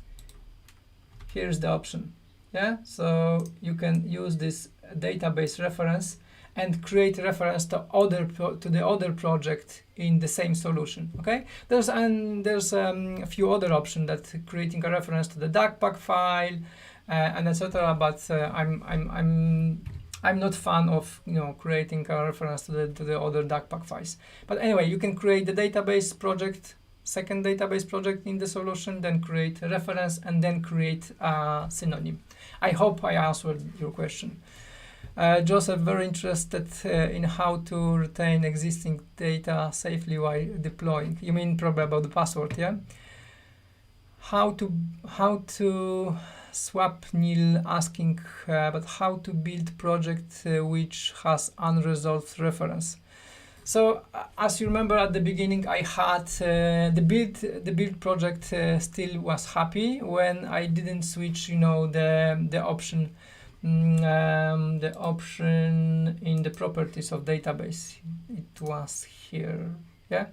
Here's the option. Yeah, so you can use this database reference and create reference to the other project in the same solution. Okay, there's a few other options, that creating a reference to the DACPAC file and etc. But I'm not fan of creating a reference to the other DACPAC files. But anyway, you can create the database project, second database project in the solution, then create a reference and then create a synonym. I hope I answered your question. Joseph, very interested in how to retain existing data safely while deploying. You mean probably about the password, yeah? How to swap Neil asking but how to build project which has unresolved reference. So as you remember at the beginning, I had the build project still was happy when I didn't switch, the option. The option in the properties of database, it was here. Yeah,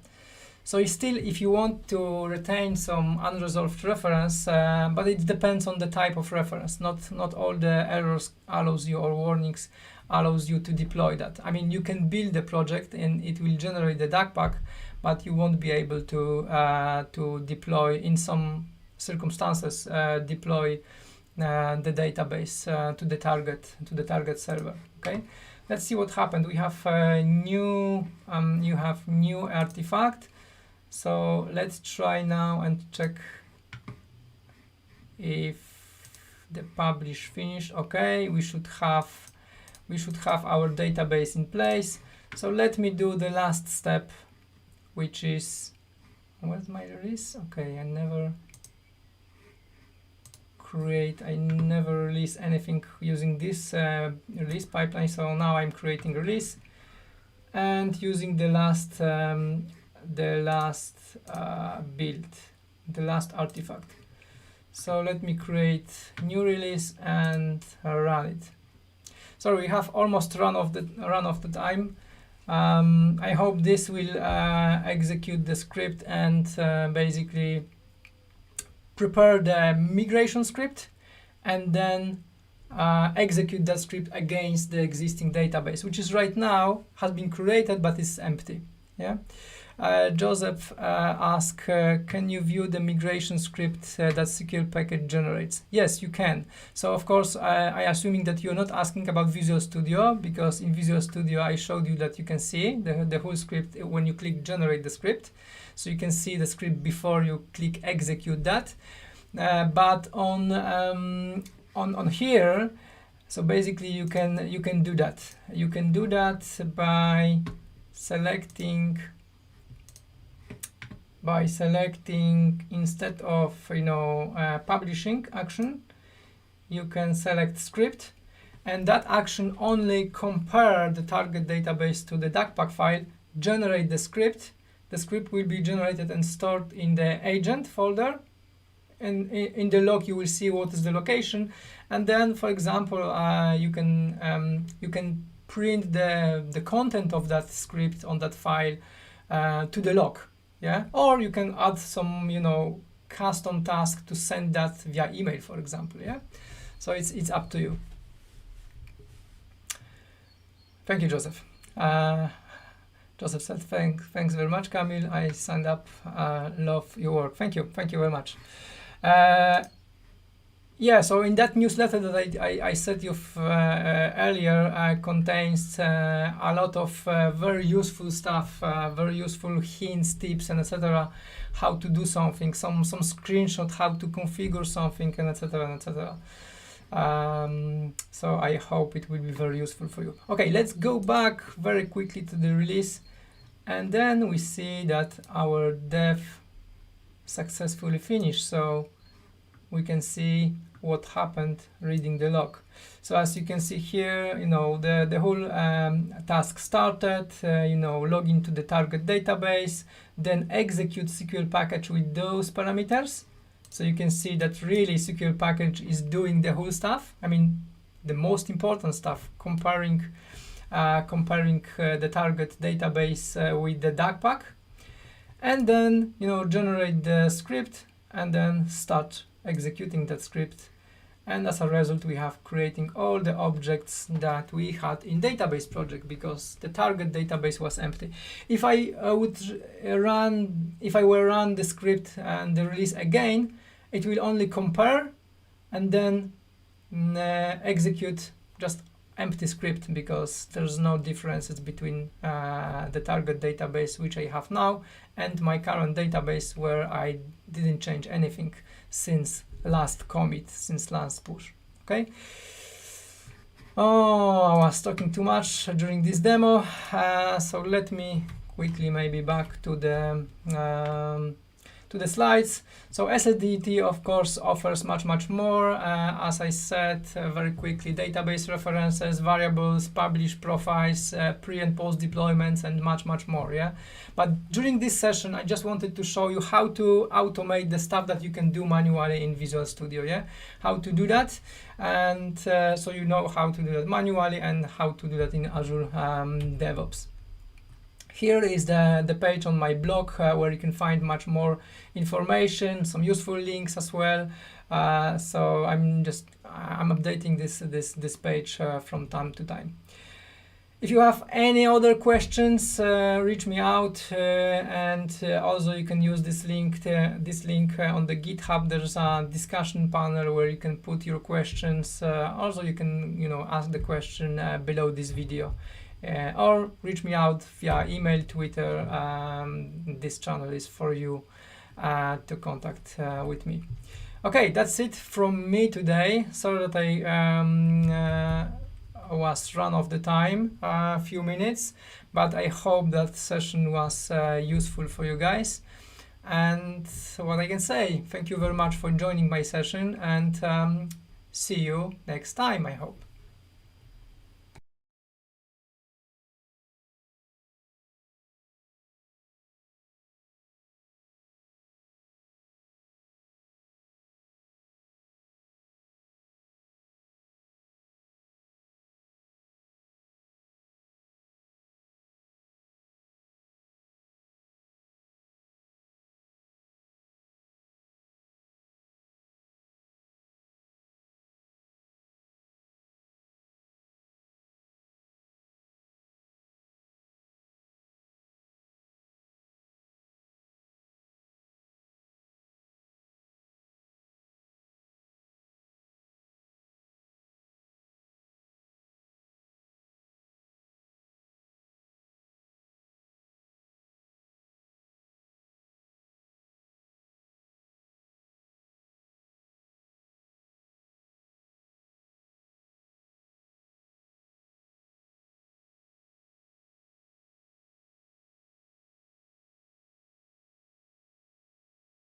so it's still, if you want to retain some unresolved reference, but it depends on the type of reference. Not all the errors allows you, or warnings allows you to deploy that. I mean, you can build the project and it will generate the DACPAC, but you won't be able to deploy, in some circumstances, deploy the database to the target server. Okay, let's see what happened. We have new you have new artifact. So let's try now and check if the publish finished. Okay, we should have our database in place. So let me do the last step, which is, where's my release? Okay, I never release anything using this release pipeline. So now I'm creating release and using the last build, the last artifact. So let me create new release and run it. So we have almost run off the time. I hope this will execute the script and basically prepare the migration script and then execute that script against the existing database, which is right now has been created but is empty. Yeah. Joseph asked, can you view the migration script that SQL package generates? Yes, you can. So of course, I assuming that you're not asking about Visual Studio, because in Visual Studio I showed you that you can see the whole script when you click generate the script. So you can see the script before you click execute that. But on here, so basically you can do that. You can do that by selecting instead of publishing action, you can select script, and that action only compare the target database to the DACPAC file, generate the script. The script will be generated and stored in the agent folder, and in the log you will see what is the location, and then, for example, you can print the content of that script on that file to the log, yeah, or you can add some custom task to send that via email, for example, yeah. So it's up to you. Thank you, Joseph. Joseph said, thanks very much, Kamil. I signed up, love your work. Thank you very much. Yeah, so in that newsletter that I sent you earlier contains a lot of very useful stuff, very useful hints, tips, and etc. How to do something, some screenshot, how to configure something, and etc. etc. So I hope it will be very useful for you. Okay, let's go back very quickly to the release, and then we see that our dev successfully finished. So we can see what happened reading the log. So as you can see here, the whole task started, log into the target database, then execute SQL package with those parameters. So you can see that really SQL package is doing the whole stuff. I mean, the most important stuff, comparing the target database with the DACPAC, and then generate the script and then start executing that script, and as a result we have creating all the objects that we had in database project, because the target database was empty. If I were run the script and the release again, it will only compare and then execute just empty script, because there's no differences between the target database which I have now and my current database, where I didn't change anything since last commit, since last push. Okay. Oh, I was talking too much during this demo, so let me quickly maybe back to the slides. So SSDT, of course, offers much more. As I said, very quickly, database references, variables, publish profiles, pre and post deployments, and much more. Yeah. But during this session, I just wanted to show you how to automate the stuff that you can do manually in Visual Studio. Yeah. How to do that, and so you know how to do that manually and how to do that in Azure DevOps. Here is the page on my blog where you can find much more information, some useful links as well. So I'm updating this page from time to time. If you have any other questions, reach me out, and also you can use this link on the GitHub. There's a discussion panel where you can put your questions. Also, you can ask the question below this video. Or reach me out via email, Twitter. This channel is for you to contact with me. Okay, that's it from me today. Sorry that I was run off the time a few minutes, but I hope that session was useful for you guys. And what I can say, thank you very much for joining my session, and see you next time, I hope.